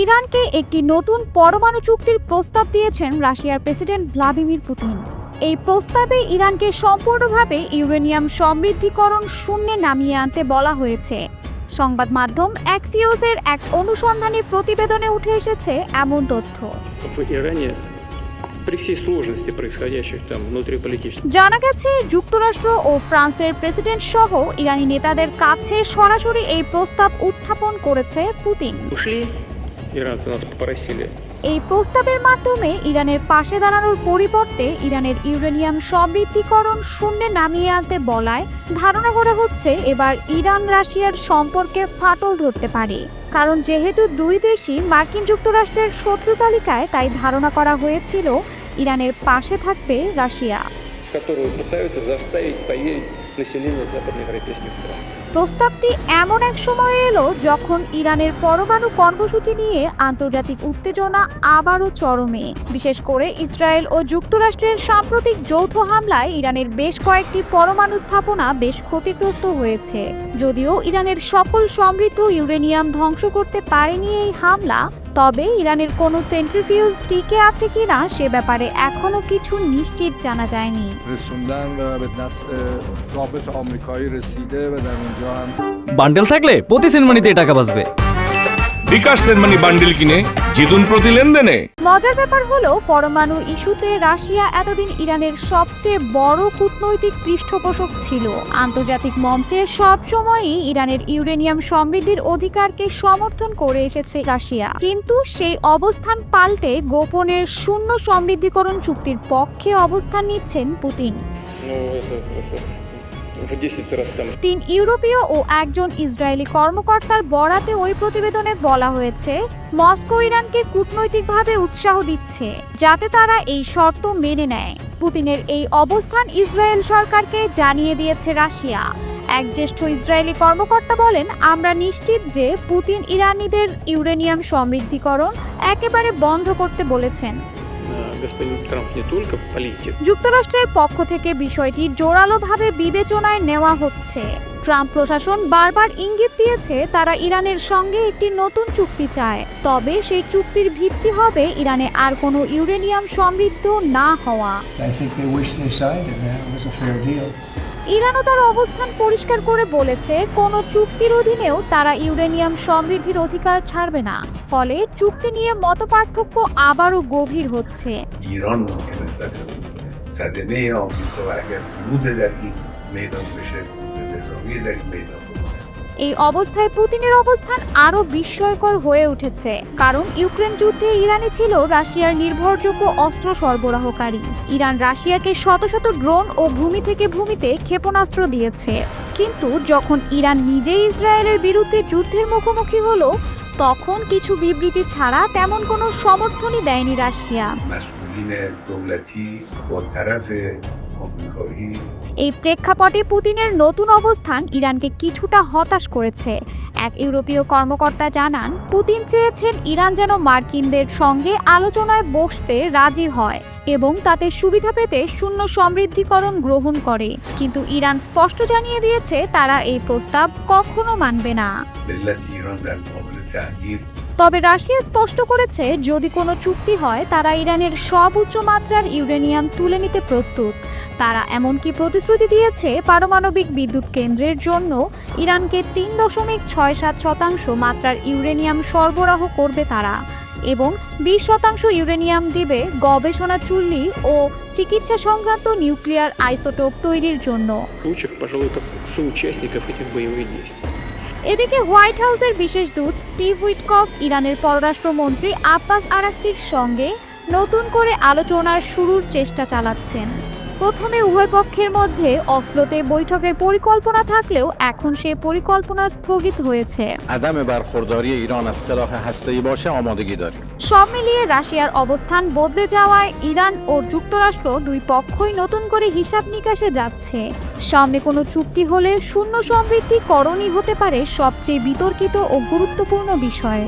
ইরানকে একটি নতুন পরমাণু চুক্তির প্রস্তাব দিয়েছেন রাশিয়ার প্রেসিডেন্ট ভ্লাদিমির পুতিন। এই প্রস্তাবে ইরানকে সম্পূর্ণভাবে ইউরেনিয়াম সমৃদ্ধিকরণ শূন্যে নামিয়ে আনতে বলা হয়েছে। সংবাদ মাধ্যম অ্যাক্সিওসের এক অনুসন্ধানী প্রতিবেদনে উঠে এসেছে এমন তথ্য। জানা গেছে, যুক্তরাষ্ট্র ও ফ্রান্সের প্রেসিডেন্ট সহ ইরানি নেতাদের কাছে সরাসরি এই প্রস্তাব উত্থাপন করেছে পুতিন। এই প্রস্তাবের মাধ্যমে ইরানের পাশে দাঁড়ানোর পরিবর্তে ইরানের ইউরেনিয়াম সমৃদ্ধিকরণ শূন্যে নামিয়ে আনতে বলায় ধারণা করা হচ্ছে এবার ইরান রাশিয়ার সম্পর্কে ফাটল ধরতে পারে। কারণ যেহেতু দুই দেশই মার্কিন যুক্তরাষ্ট্রের শত্রু তালিকায়, তাই ধারণা করা হয়েছিল ইরানের পাশে থাকবে রাশিয়া। প্রস্তাবটি এমন এক সময়ে এলো যখন ইরানের পরমাণু কর্মসূচি নিয়ে আন্তর্জাতিক উত্তেজনা আবারও চরমে। বিশেষ করে ইসরায়েল ও যুক্তরাষ্ট্রের সাম্প্রতিক যৌথ হামলায় ইরানের বেশ কয়েকটি পরমাণু স্থাপনা বেশ ক্ষতিগ্রস্ত হয়েছে। যদিও ইরানের সকল সমৃদ্ধ ইউরেনিয়াম ধ্বংস করতে পারেনি এই হামলা, তবে ইরানের কোনো সেন্ট্রিফিউজ টিকে আছে কিনা সে ব্যাপারে এখনো কিছু নিশ্চিত জানা যায়নি। বান্ডেল থাকলে প্রতি সেনমানিতে টাকা বাঁচবে। বিকাশ সেনমানি বান্ডেল কিনে জিতুন প্রতি লেনদেনে। মজার ব্যাপার হলো, পরমাণু ইস্যুতে রাশিয়া এতদিন ইরানের সবচেয়ে বড় কূটনৈতিক পৃষ্ঠপোষক ছিল। আন্তর্জাতিক মঞ্চে সবসময়ই ইরানের ইউরেনিয়াম সমৃদ্ধির অধিকারকে সমর্থন করে এসেছে রাশিয়া। কিন্তু সেই অবস্থান পাল্টে গোপনে শূন্য সমৃদ্ধিকরণ চুক্তির পক্ষে অবস্থান নিচ্ছেন পুতিন। 3 ইউরোপীয় ও একজন ইসরায়েলি কর্মকর্তার বরাতে ওই প্রতিবেদনে বলা হয়েছে, মস্কো ইরানকে কূটনৈতিকভাবে উৎসাহ দিচ্ছে যাতে তারা এই শর্ত মেনে নেয়। পুতিনের এই অবস্থান ইসরায়েল সরকারকে জানিয়ে দিয়েছে রাশিয়া। এক জ্যেষ্ঠ ইসরায়েলি কর্মকর্তা বলেন, আমরা নিশ্চিত যে পুতিন ইরানিদের ইউরেনিয়াম সমৃদ্ধিকরণ একেবারে বন্ধ করতে বলেছেন। যুক্তরাষ্ট্রের পক্ষ থেকে বিষয়টি জোরালোভাবে বিবেচনায় নেওয়া হচ্ছে। ট্রাম্প প্রশাসন বারবার ইঙ্গিত দিয়েছে তারা ইরানের সঙ্গে একটি নতুন চুক্তি চায়, তবে সেই চুক্তির ভিত্তি হবে ইরানে আর কোনো ইউরেনিয়াম সমৃদ্ধ না হওয়া। ইরানও তার অবস্থান পরিষ্কার করে বলেছে, কোনো চুক্তির অধীনেও তারা ইউরেনিয়াম সমৃদ্ধির অধিকার ছাড়বে না। ফলে চুক্তি নিয়ে মতপার্থক্য আবারও গভীর হচ্ছে। ایران ممکنه صدمه آمریکا و اگر ورود در این میدان بشه ورود نظامی در این میدان এই অবস্থায় পুতিনের অবস্থান আরও বিস্ময়কর হয়ে উঠেছে, কারণ ইউক্রেন যুদ্ধে ইরানই ছিল রাশিয়ার নির্ভরযোগ্য অস্ত্র সরবরাহকারী। ইরান রাশিয়াকে শত শত ড্রোন ও ভূমি থেকে ভূমিতে ক্ষেপণাস্ত্র দিয়েছে। কিন্তু যখন ইরান নিজেই ইসরায়েলের বিরুদ্ধে যুদ্ধের মুখোমুখি হলো, তখন কিছু বিবৃতি ছাড়া তেমন কোনো সমর্থনই দেয়নি রাশিয়া। এই প্রেক্ষাপটে পুতিনের নতুন অবস্থান ইরানকে কিছুটা হতাশ করেছে। এক ইউরোপীয় কর্মকর্তা জানান, পুতিন চেয়েছেন ইরান যেন মার্কিনদের সঙ্গে আলোচনায় বসতে রাজি হয় এবং তাতে সুবিধা পেতে শূন্য সমৃদ্ধিকরণ গ্রহণ করে। কিন্তু ইরান স্পষ্ট জানিয়ে দিয়েছে তারা এই প্রস্তাব কখনো মানবে না। তবে রাশিয়া স্পষ্ট করেছে, যদি কোনো চুক্তি হয় তারা ইরানের সব উচ্চমাত্রার ইউরেনিয়াম তুলে নিতে প্রস্তুত। তারা এমনকি প্রতিশ্রুতি দিয়েছে পারমাণবিক বিদ্যুৎ কেন্দ্রের জন্য ইরানকে 3.67% মাত্রার ইউরেনিয়াম সরবরাহ করবে তারা, এবং 20% ইউরেনিয়াম দিবে গবেষণা চুল্লি ও চিকিৎসা সংক্রান্ত নিউক্লিয়ার আইসোটোপ তৈরির জন্য। এদিকে হোয়াইট হাউসের বিশেষ দূত স্টিভ উইটকফ ইরানের পররাষ্ট্রমন্ত্রী আব্বাস আরাকচির সঙ্গে নতুন করে আলোচনার শুরুর চেষ্টা চালাচ্ছেন। প্রথমে উভয় পক্ষের মধ্যে অসলোতে বৈঠকের পরিকল্পনা থাকলেও এখন সে পরিকল্পনা স্থগিত হয়েছে। সব মিলিয়ে রাশিয়ার অবস্থান বদলে যাওয়ায় ইরান ও যুক্তরাষ্ট্র দুই পক্ষই নতুন করে হিসাব নিকাশে যাচ্ছে। সামনে কোনো চুক্তি হলে শূন্য সমৃদ্ধিকরণই হতে পারে সবচেয়ে বিতর্কিত ও গুরুত্বপূর্ণ বিষয়।